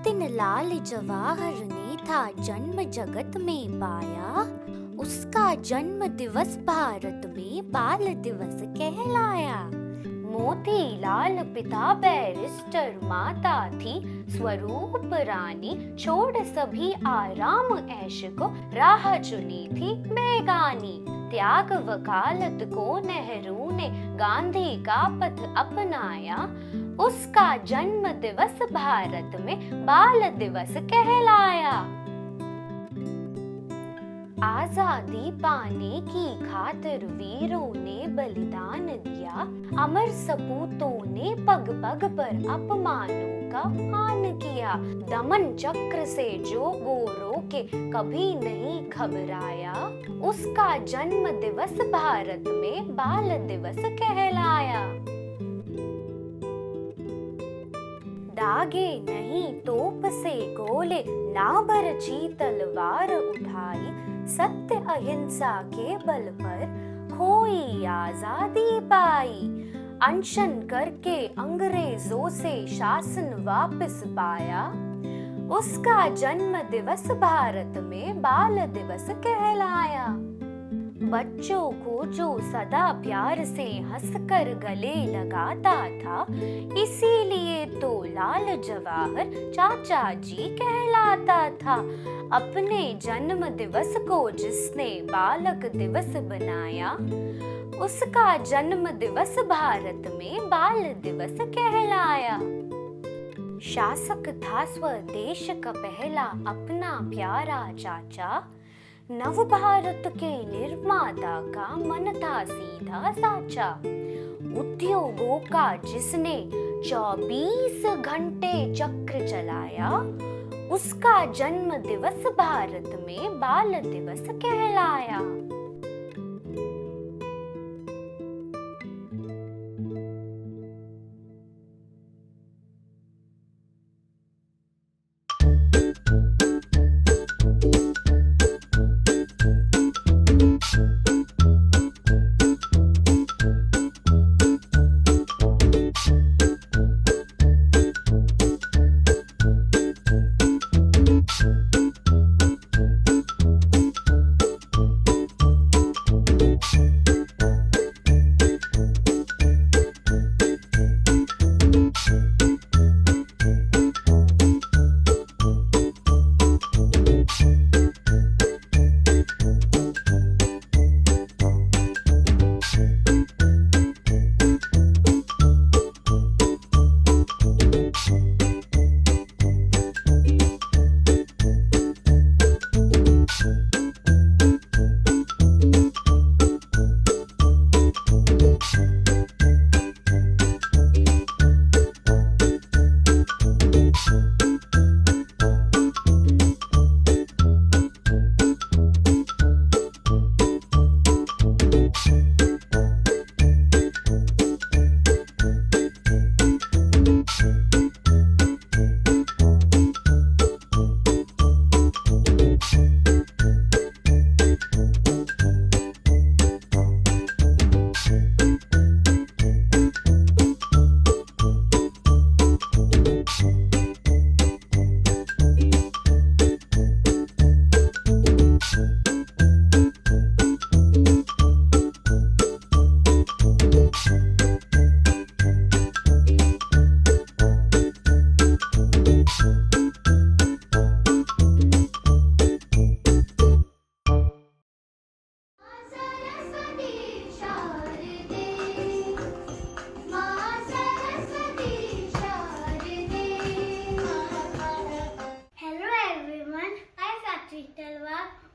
दिन लाल जवाहर ने था जन्म जगत में पाया, उसका जन्म दिवस भारत में बाल दिवस कहलाया। मोती लाल पिता बैरिस्टर, माता थी स्वरूप रानी, छोड़ सभी आराम ऐश को राह चुनी थी बेगानी। त्याग वकालत को नेहरू ने गांधी का पथ अपनाया, उसका जन्म दिवस भारत में बाल दिवस कहलाया। आजादी पाने की खातिर वीरों ने बलिदान दिया, अमर सपूतों ने पग पग पर अपमानों का मान किया। दमन चक्र से जो गोरों के कभी नहीं घबराया, उसका जन्म दिवस भारत में बाल दिवस कहलाया। दागे नहीं तोप से गोले, ना बरछी तलवार उठाई, सत्य अहिंसा के बल पर खोई आजादी पाई। अनशन करके अंग्रेजों से शासन वापस पाया, उसका जन्म दिवस भारत में बाल दिवस कहलाया। बच्चों को जो सदा प्यार से हंसकर गले लगाता था, इसीलिए तो लाल जवाहर चाचा जी कहलाता था। अपने जन्म दिवस को जिसने बालक दिवस बनाया, उसका जन्म दिवस भारत में बाल दिवस कहलाया। शासक था स्वदेश का पहला अपना प्यारा चाचा, नव भारत के निर्माता का मन था सीधा साचा। उद्योगों का जिसने 24 घंटे चक्र चलाया, उसका जन्म दिवस भारत में बाल दिवस कहलाया।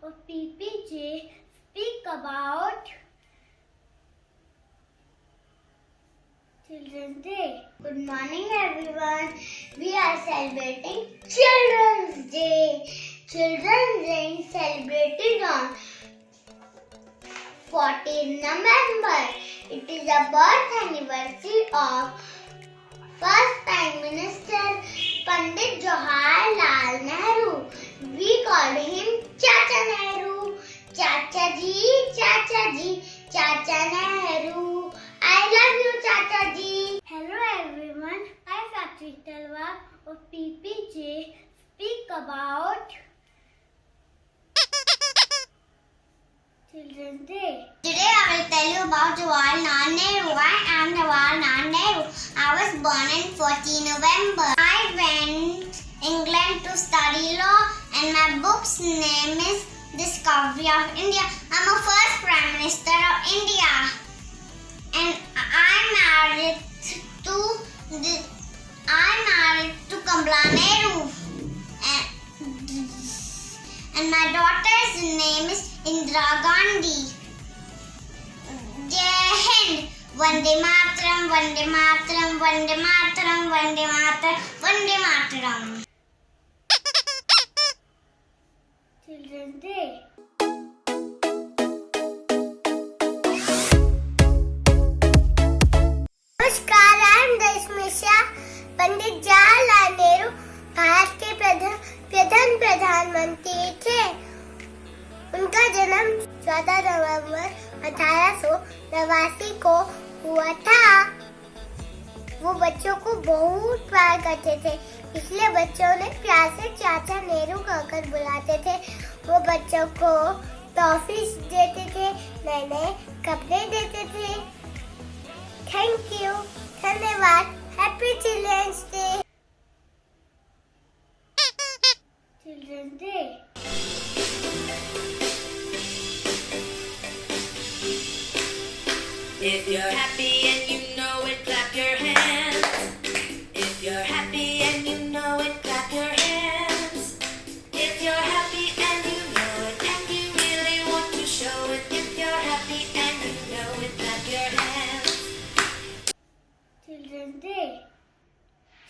Of PPJ speak about Children's Day. Good morning everyone. We are celebrating Children's Day. Children's Day is celebrated on 14 November. It is the birth anniversary of first Prime Minister Pandit Jawaharlal Nehru. We called him Chacha Nehru. Chacha ji, Chacha Nehru. I love you, Chacha ji. Hello everyone. I am Sakshi Talwar of PPJ about Children's Day. Today I will tell you about Jawaharlal Nehru. I am Jawaharlal Nehru. I was born on 14 November. I went England to study law and my book's name is Discovery of India. I'm a first Prime Minister of India. And I'm married to Kamala Nehru. And my daughter's name is Indira Gandhi. Jai Hind. Vande Mataram, Vande Mataram, Vande Mataram, Vande Mataram, Vande Mataram. Children's Day. नमस्कार, I am Dashmisha. Pandit Jawaharlal Nehru Bharat के प्रधानमंत्री थे। उनका जन्म 14 नवंबर 1889 को हुआ था। वो बच्चों को बहुत प्यार करते थे, इसलिए बच्चों ने प्यार से चाचा नेहरू कहकर बुलाते थे। वो बच्चों को टॉफी देते थे, नए नए कपड़े देते थे। थैंक यू, धन्यवाद। Happy children's day. Children's day. If you're happy and you know it, clap your hands. If you're happy and you know it, clap your hands. If you're happy and you know it, and you really want to show it. If you're happy and you know it, clap your hands. Children's Day.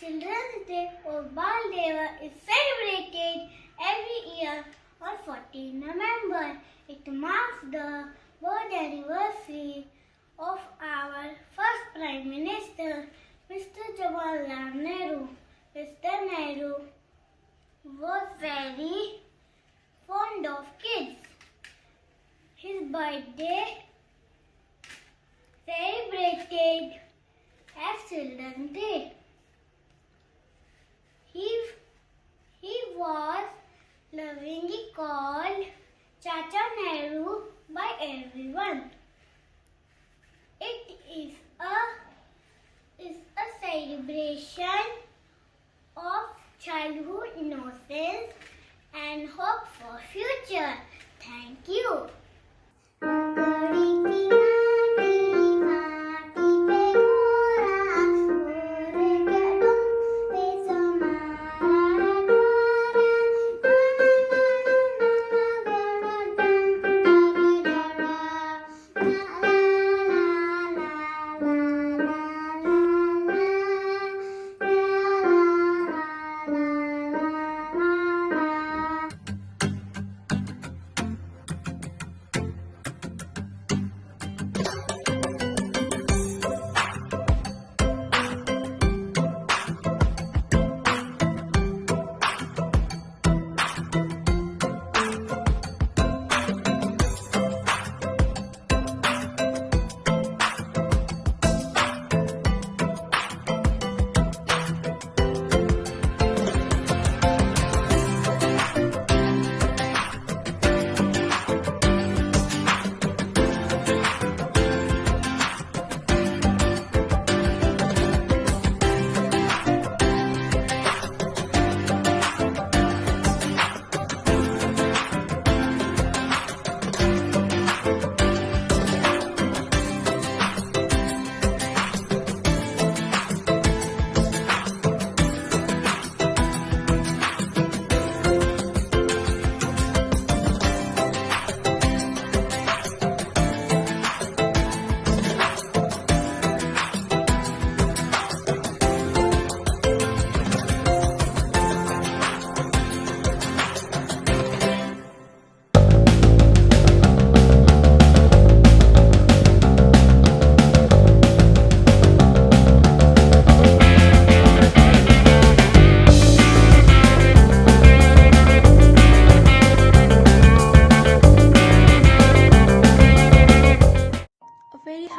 Children's Day or Bal Deva is celebrated every year on 14 November. It marks the birth anniversary of our first Prime Minister, Mr. Jawaharlal Nehru. Mr. Nehru was very fond of kids. His birthday celebrated as Children's Day. He was lovingly called Chacha Nehru by everyone. It is a celebration of childhood innocence and hope for future. Thank you.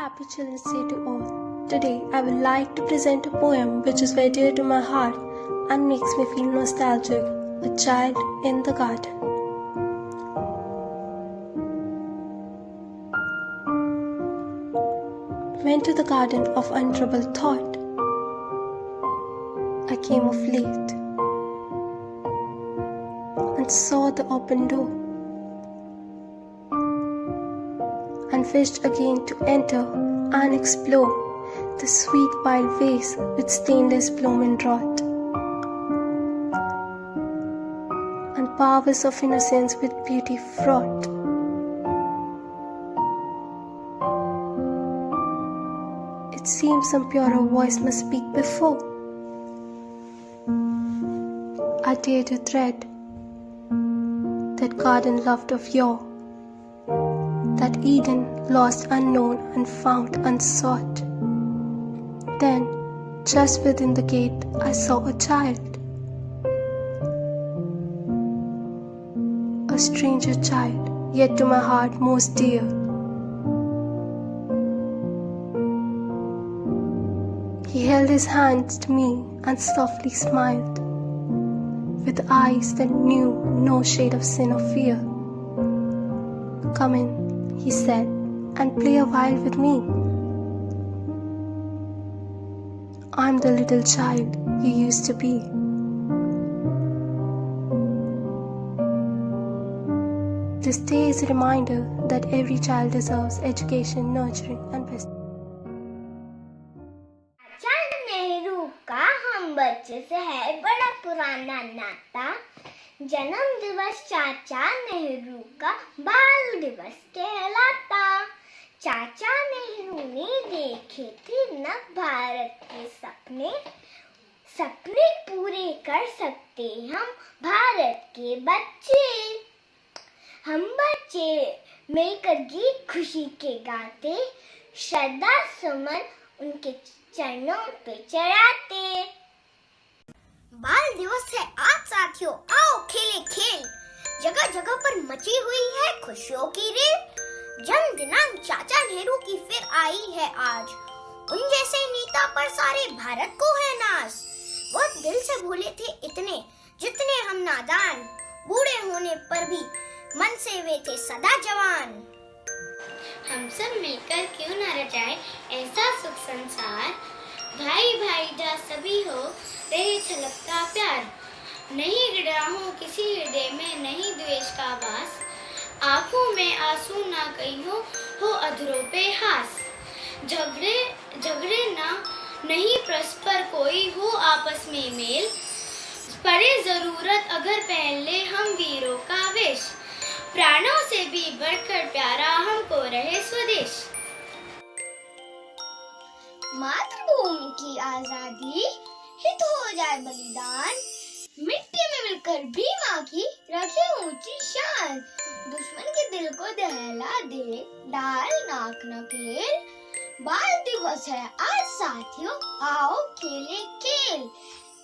Happy Children's Day to all. Today I would like to present a poem which is very dear to my heart and makes me feel nostalgic. a child in the garden. Went to the garden of untroubled thought. I came of late and saw the open door, and wished again to enter and explore the sweet wild ways with stainless blooming wrought, and powers of innocence with beauty fraught. It seems some purer voice must speak before I dare to tread that garden loved of yore, that Eden lost unknown and found unsought. Then, just within the gate, I saw a child, a stranger child, yet to my heart most dear. He held his hands to me and softly smiled, with eyes that knew no shade of sin or fear. "Come in," he said, "and play a while with me. I'm the little child you used to be." This day is a reminder that every child deserves education, nurturing, and best. चाचा नेहरू का हम बच्चे से है बड़ा पुराना नाता। जन्म दिवस चाचा नेहरू का बाल दिवस कहलाता। चाचा नेहरू ने देखे थे नव भारत के सपने, सपने पूरे कर सकते हम भारत के बच्चे। हम बच्चे मिलकर गीत खुशी के गाते, श्रद्धा सुमन उनके चरणों पे चढ़ाते। बाल दिवस है आज साथियों, आओ खेले खेल। जगह जगह पर मची हुई है खुशियों की रेल। जन्म दिनांक चाचा नेहरू की फिर आई है आज। उन जैसे नेता पर सारे भारत को है नाज। वो दिल से भूले थे इतने जितने हम नादान। बूढ़े होने पर भी मन से वे थे सदा जवान। हम सब मिलकर क्यों न रचाए ऐसा सुख संसार। भाई भाई जा सभी हो रहे छलकता प्यार। नहीं राहों किसी हृदय में, नहीं द्वेष का वास। आंखों में आंसू ना कहीं हो अधरों पे हास। झगड़े ना नहीं परस्पर कोई हो आपस में मेल। पड़े जरूरत अगर पहले हम वीरों का वेश। प्राणों से भी बढ़कर प्यारा हमको रहे स्वदेश। मातृभूमि की आजादी हित हो जाए बलिदान। मिट्टी में मिलकर भी माँ की रखे ऊंची शान। दुश्मन के दिल को दहला दे डाल नाक नकेल। बाल दिवस है आज साथियों, आओ खेले खेल।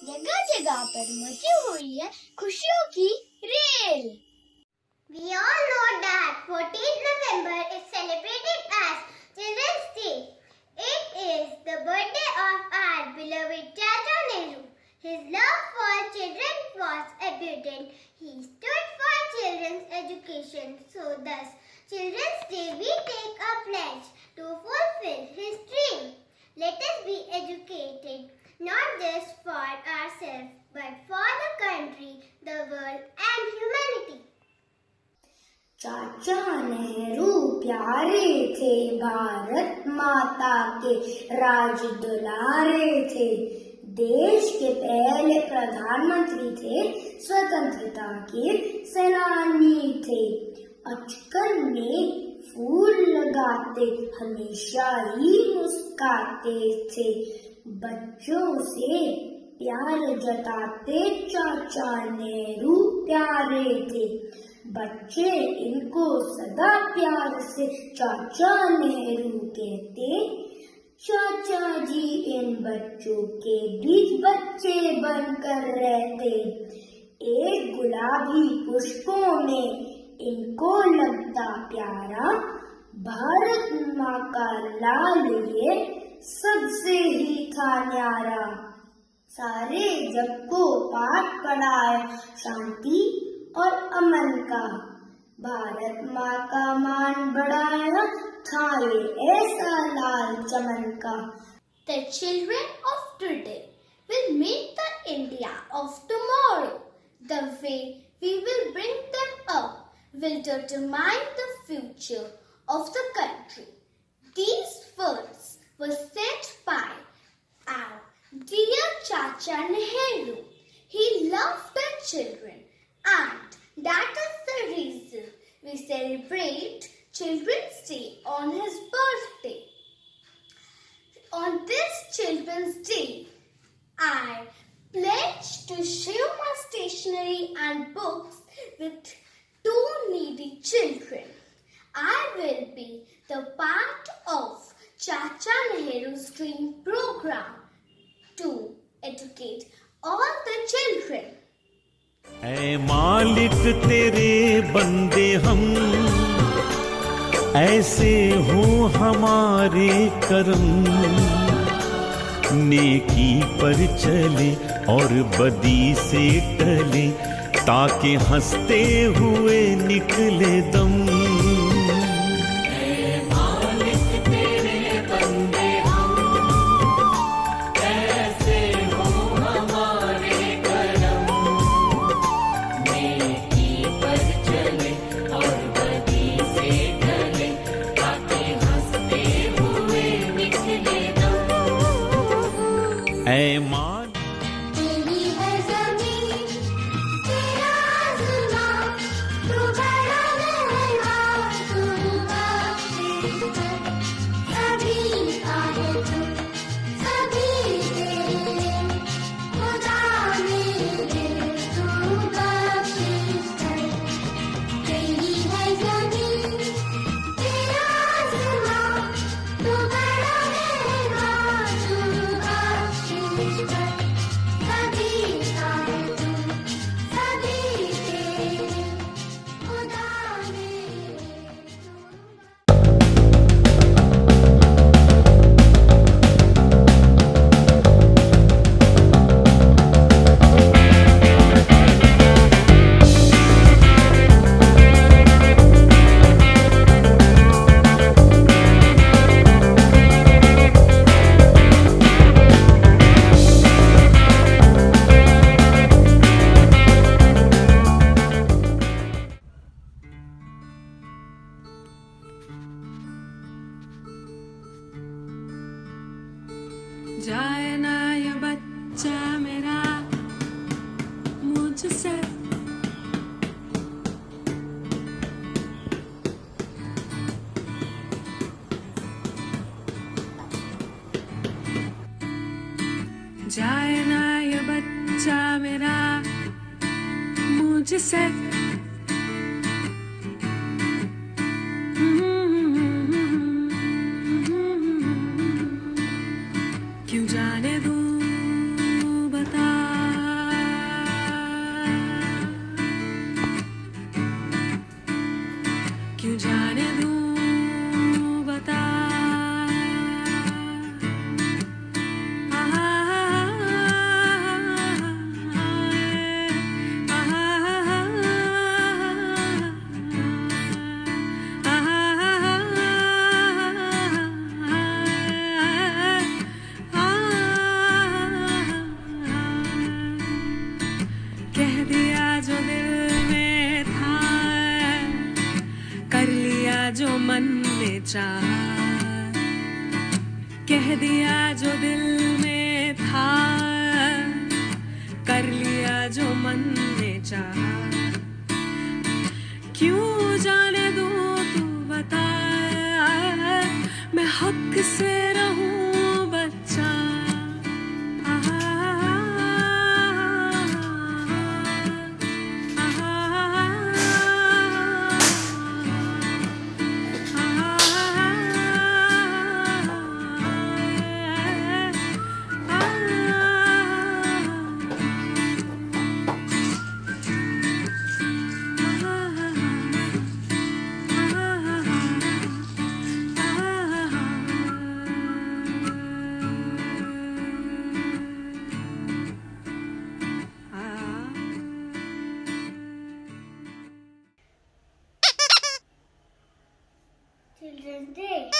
जगह जगह पर मची हुई है खुशियों की rail. We all know that 14th November is celebrated as Children's Day. It is the birthday of our beloved Chacha Nehru. His love for children was evident. He stood for children's education. So thus, Children's Day we take a pledge to fulfill his dream. Let us be educated, not just for ourselves, but for the country, the world and humanity. चाचा नेहरू प्यारे थे, भारत माता के राज दुलारे थे। देश के पहले प्रधानमंत्री थे, स्वतंत्रता के सेनानी थे। अचकन में फूल लगाते, हमेशा ही मुस्काते थे। बच्चों से प्यार जताते, चाचा नेहरू प्यारे थे। बच्चे इनको सदा प्यार से चाचा नेहरू कहते। चाचा जी इन बच्चों के बीच बच्चे बनकर रहते। एक गुलाबी पुष्पों में इनको लगता प्यारा। भारत माँ का लाल ये सबसे ही था न्यारा। सारे जग को पाठ पढ़ाया शांति और अमन का। भारत माँ का मान बढ़ाया था ये ऐसा लाल चमन का। The children of today will make the India of tomorrow. The way we will bring them up will determine the future of the country. These words were said by our dear Chacha Nehru. He loved the children, and that is the reason we celebrate Children's Day on his birthday. On this Children's Day, I pledge to share my stationery and books with 2 needy children. I will be the part of Chacha Nehru's dream program to educate all the children. ऐ मालिक तेरे बंदे हम, ऐसे हो हमारे करम, नेकी पर चले और बदी से टले, ताकि हंसते हुए निकले दम। तेरी है ज़मीन, तेरा आसमां, तू बड़ा मेहरबान, तू बख्शिश है। सभी का है तू, सभी तेरे, खुदा मेरे तू बख्शिश है। तेरी है ज़मीन, तेरा आसमां, तू बड़ा मेहरबान, तू बख्शिश है। सभी का है तू, सभी तेरे, खुदा मेरे तू। जाए ना ये बच्चा मेरा मुझसे, जाए ना ये बच्चा मेरा मुझसे। क्यों जाने दूँ बता, क्यों जाने दूँ बता। कह दिया जो दिल में था, कर लिया जो मन ने चाहा। कह दिया जो दिल में था, कर लिया जो मन ने चाहा। क्यों जाने दूँ तू बता, मैं हक से रहूं बच्चा। Children's Day.